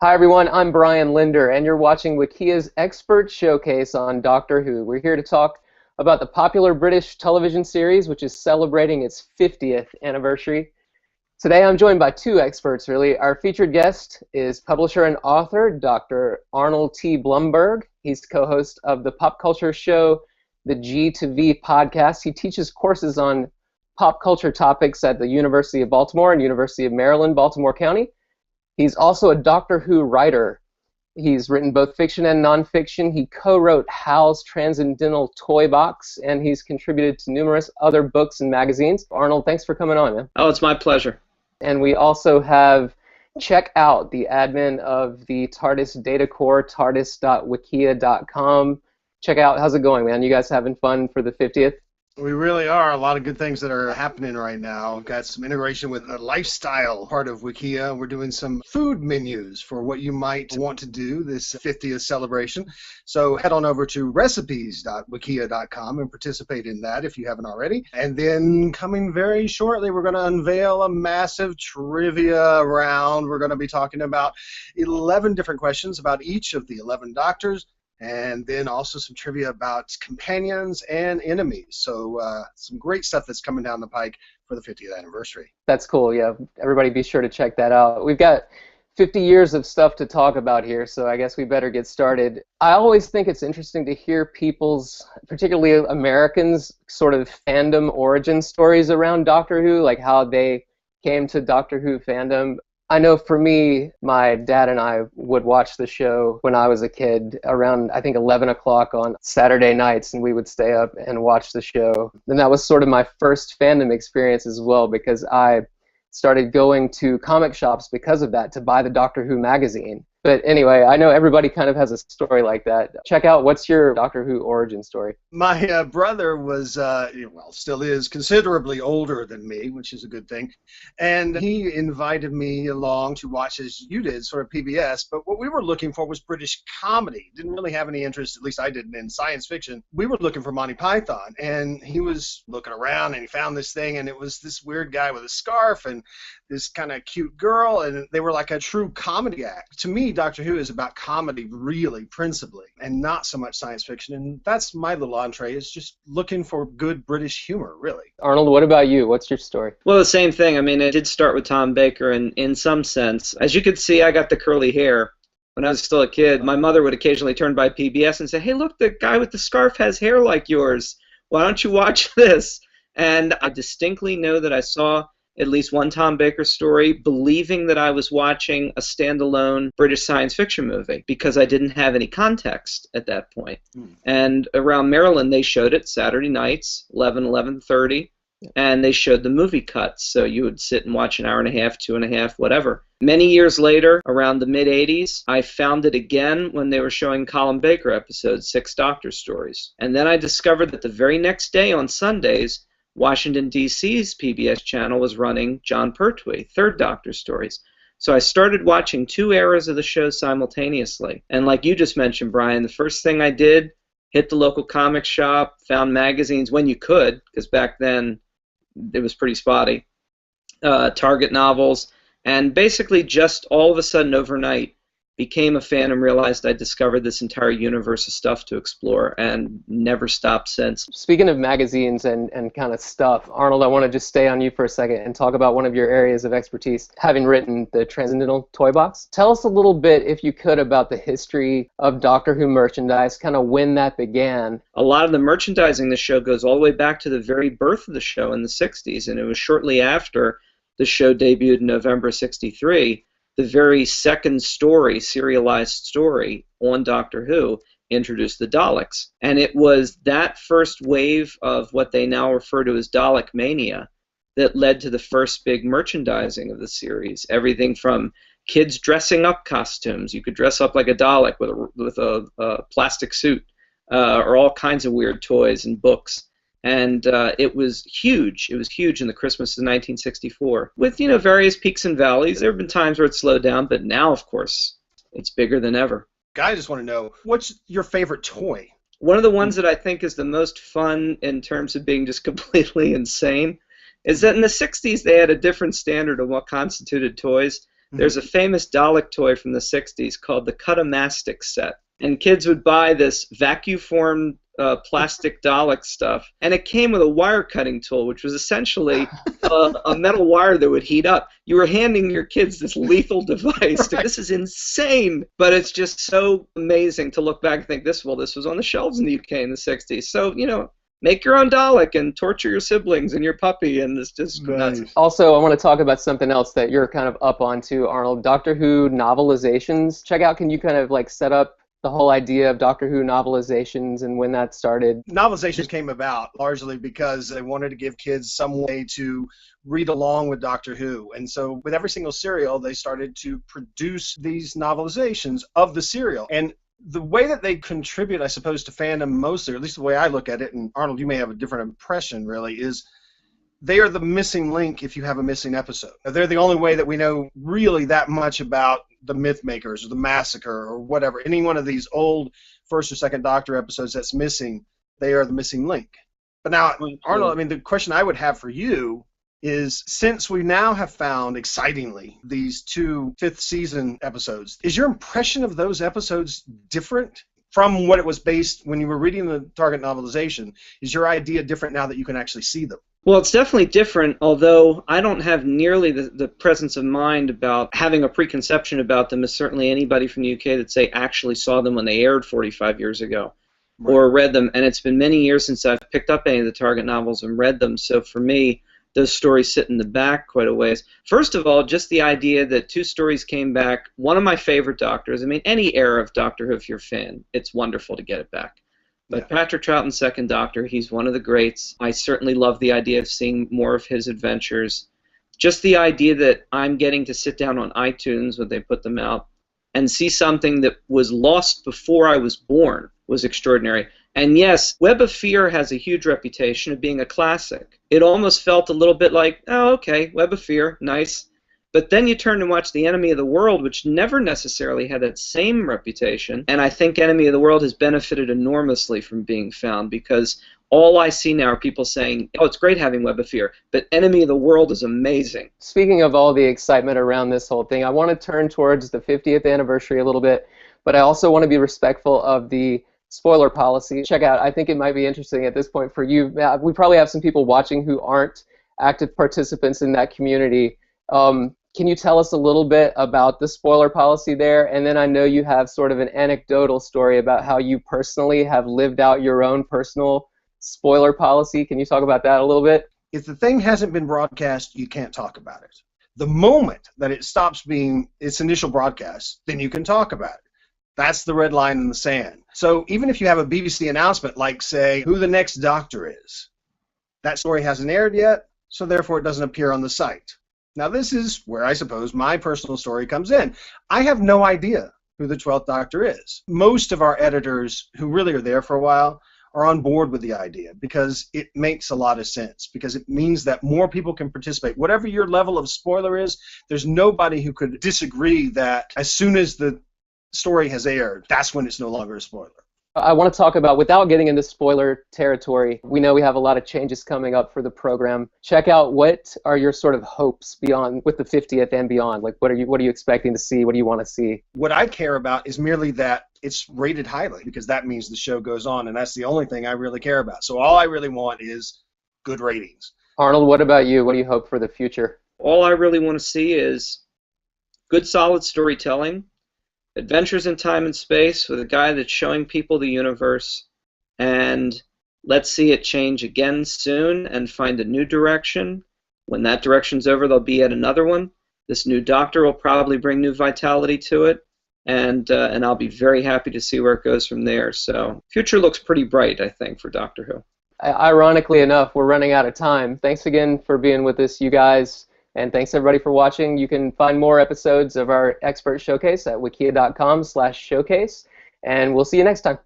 Hi everyone, I'm Brian Linder, and you're watching Wikia's Expert Showcase on Doctor Who. We're here to talk about the popular British television series, which is celebrating its 50th anniversary. Today I'm joined by two experts, really. Our featured guest is publisher and author, Dr. Arnold T Blumberg. He's co-host of the pop culture show, the G to V podcast. He teaches courses on pop culture topics at the University of Baltimore and University of Maryland, Baltimore County. He's also a Doctor Who writer. He's written both fiction and nonfiction. He co-wrote Hal's Transcendental Toy Box, and he's contributed to numerous other books and magazines. Arnold, thanks for coming on, man. Oh, it's my pleasure. And we also have CzechOut, the admin of the Tardis data core, tardis.wikia.com. CzechOut, how's it going, man? You guys having fun for the 50th? We really are. A lot of good things that are happening right now. We've got some integration with the lifestyle part of Wikia. We're doing some food menus for what you might want to do this 50th celebration. So head on over to recipes.wikia.com and participate in that if you haven't already. And then coming very shortly, we're going to unveil a massive trivia round. We're going to be talking about 11 different questions about each of the 11 doctors, and then also some trivia about companions and enemies. So some great stuff that's coming down the pike for the 50th anniversary. That's cool, yeah. Everybody be sure to check that out. We've got 50 years of stuff to talk about here, so I guess we better get started. I always think it's interesting to hear people's, particularly Americans, sort of fandom origin stories around Doctor Who, like how they came to Doctor Who fandom. I know for me, my dad and I would watch the show when I was a kid around, I think, 11 o'clock on Saturday nights, and we would stay up and watch the show. And that was sort of my first fandom experience as well, because I started going to comic shops because of that, to buy the Doctor Who magazine. But anyway, I know everybody kind of has a story like that. CzechOut, what's your Doctor Who origin story? My brother was, well, still is, considerably older than me, which is a good thing. And he invited me along to watch, as you did, sort of PBS. But what we were looking for was British comedy. Didn't really have any interest, at least I didn't, in science fiction. We were looking for Monty Python. And he was looking around and he found this thing, and it was this weird guy with a scarf and this kind of cute girl, and they were like a true comedy act. To me, Doctor Who is about comedy, really, principally, and not so much science fiction. And that's my little entree, is just looking for good British humor, really. Arnold, what about you? What's your story? Well, the same thing. I mean, it did start with Tom Baker, and in some sense, as you could see, I got the curly hair. When I was still a kid, my mother would occasionally turn by PBS and say, "Hey, look, the guy with the scarf has hair like yours. Why don't you watch this?" And I distinctly know that I saw at least one Tom Baker story, believing that I was watching a standalone British science fiction movie because I didn't have any context at that point. And around Maryland, they showed it Saturday nights, 11:30, and they showed the movie cuts. So you would sit and watch an hour and a half, 2.5, whatever. Many years later, around the mid-'80s, I found it again when they were showing Colin Baker episodes, 6 Doctor stories. And then I discovered that the very next day on Sundays, Washington, D.C.'s PBS channel was running John Pertwee, 3rd Doctor stories. So I started watching 2 eras of the show simultaneously. And like you just mentioned, Brian, the first thing I did, hit the local comic shop, found magazines when you could, because back then it was pretty spotty, Target novels, and basically just all of a sudden overnight became a fan and realized I discovered this entire universe of stuff to explore, and never stopped since. Speaking of magazines and kind of stuff, Arnold, I want to just stay on you for a second and talk about one of your areas of expertise, having written the Transcendental Toy Box. Tell us a little bit, if you could, about the history of Doctor Who merchandise, kind of when that began. A lot of the merchandising of the show goes all the way back to the very birth of the show in the 60s, and it was shortly after the show debuted in November '63. The very second story, serialized story on Doctor Who, introduced the Daleks. And it was that first wave of what they now refer to as Dalek Mania that led to the first big merchandising of the series. Everything from kids dressing up costumes. You could dress up like a Dalek with a plastic suit, or all kinds of weird toys and books. And it was huge. It was huge in the Christmas of 1964, with various peaks and valleys. There have been times where it slowed down, but now, of course, it's bigger than ever. I just want to know, what's your favorite toy? One of the ones that I think is the most fun in terms of being just completely insane is that in the 60s they had a different standard of what constituted toys. There's a famous Dalek toy from the 60s called the Cut-O-Mastic set. And kids would buy this vacuum-formed plastic Dalek stuff. And it came with a wire cutting tool, which was essentially a metal wire that would heat up. You were handing your kids this lethal device. Right. This is insane. But it's just so amazing to look back and think, this was on the shelves in the UK in the 60s. So, make your own Dalek and torture your siblings and your puppy, and it's just nuts. Also, I want to talk about something else that you're kind of up onto, Arnold. Doctor Who novelizations. CzechOut, can you kind of like set up the whole idea of Doctor Who novelizations and when that started? Novelizations came about largely because they wanted to give kids some way to read along with Doctor Who. And so with every single serial, they started to produce these novelizations of the serial. And the way that they contribute, I suppose, to fandom mostly, or at least the way I look at it, and Arnold, you may have a different impression, really, is they are the missing link if you have a missing episode. They're the only way that we know really that much about the Mythmakers or the Massacre or whatever. Any one of these old first or second Doctor episodes that's missing, they are the missing link. But now, Arnold, I mean, the question I would have for you is, since we now have found, excitingly, these 2 fifth season episodes, is your impression of those episodes different from what it was based when you were reading the Target novelization? Is your idea different now that you can actually see them? Well, it's definitely different, although I don't have nearly the presence of mind about having a preconception about them as certainly anybody from the UK that, say, actually saw them when they aired 45 years ago. Right. Or read them. And it's been many years since I've picked up any of the Target novels and read them, so for me, those stories sit in the back quite a ways. First of all, just the idea that 2 stories came back, one of my favorite Doctors. I mean, any era of Doctor Who, if you're a fan, it's wonderful to get it back. But yeah. Patrick Troughton's second Doctor, he's one of the greats. I certainly love the idea of seeing more of his adventures. Just the idea that I'm getting to sit down on iTunes when they put them out and see something that was lost before I was born was extraordinary. And yes, Web of Fear has a huge reputation of being a classic. It almost felt a little bit like, oh, okay, Web of Fear, nice. But then you turn and watch The Enemy of the World, which never necessarily had that same reputation. And I think Enemy of the World has benefited enormously from being found, because all I see now are people saying, oh, it's great having Web of Fear, but Enemy of the World is amazing. Speaking of all the excitement around this whole thing, I want to turn towards the 50th anniversary a little bit, but I also want to be respectful of the spoiler policy. CzechOut, I think it might be interesting at this point for you. We probably have some people watching who aren't active participants in that community. Can you tell us a little bit about the spoiler policy there? And then I know you have sort of an anecdotal story about how you personally have lived out your own personal spoiler policy. Can you talk about that a little bit? If the thing hasn't been broadcast, you can't talk about it. The moment that it stops being its initial broadcast, then you can talk about it. That's the red line in the sand. So even if you have a BBC announcement like, say, who the next Doctor is, that story hasn't aired yet, so therefore it doesn't appear on the site. Now this is where I suppose my personal story comes in. I have no idea who the 12th Doctor is. Most of our editors who really are there for a while are on board with the idea because it makes a lot of sense, because it means that more people can participate. Whatever your level of spoiler is, there's nobody who could disagree that as soon as the story has aired, that's when it's no longer a spoiler. I want to talk about, without getting into spoiler territory, we know we have a lot of changes coming up for the program. CzechOut, what are your sort of hopes beyond, with the 50th and beyond? Like, what are you expecting to see? What do you want to see? What I care about is merely that it's rated highly, because that means the show goes on, and that's the only thing I really care about. So all I really want is good ratings. Arnold, what about you? What do you hope for the future? All I really want to see is good, solid storytelling, adventures in time and space with a guy that's showing people the universe, and let's see it change again soon and find a new direction. When that direction's over, there'll be yet another one. This new Doctor will probably bring new vitality to it, and I'll be very happy to see where it goes from there. So, future looks pretty bright, I think, for Doctor Who. Ironically enough, we're running out of time. Thanks again for being with us, you guys. And thanks everybody for watching. You can find more episodes of our expert showcase at wikia.com/showcase. And we'll see you next time.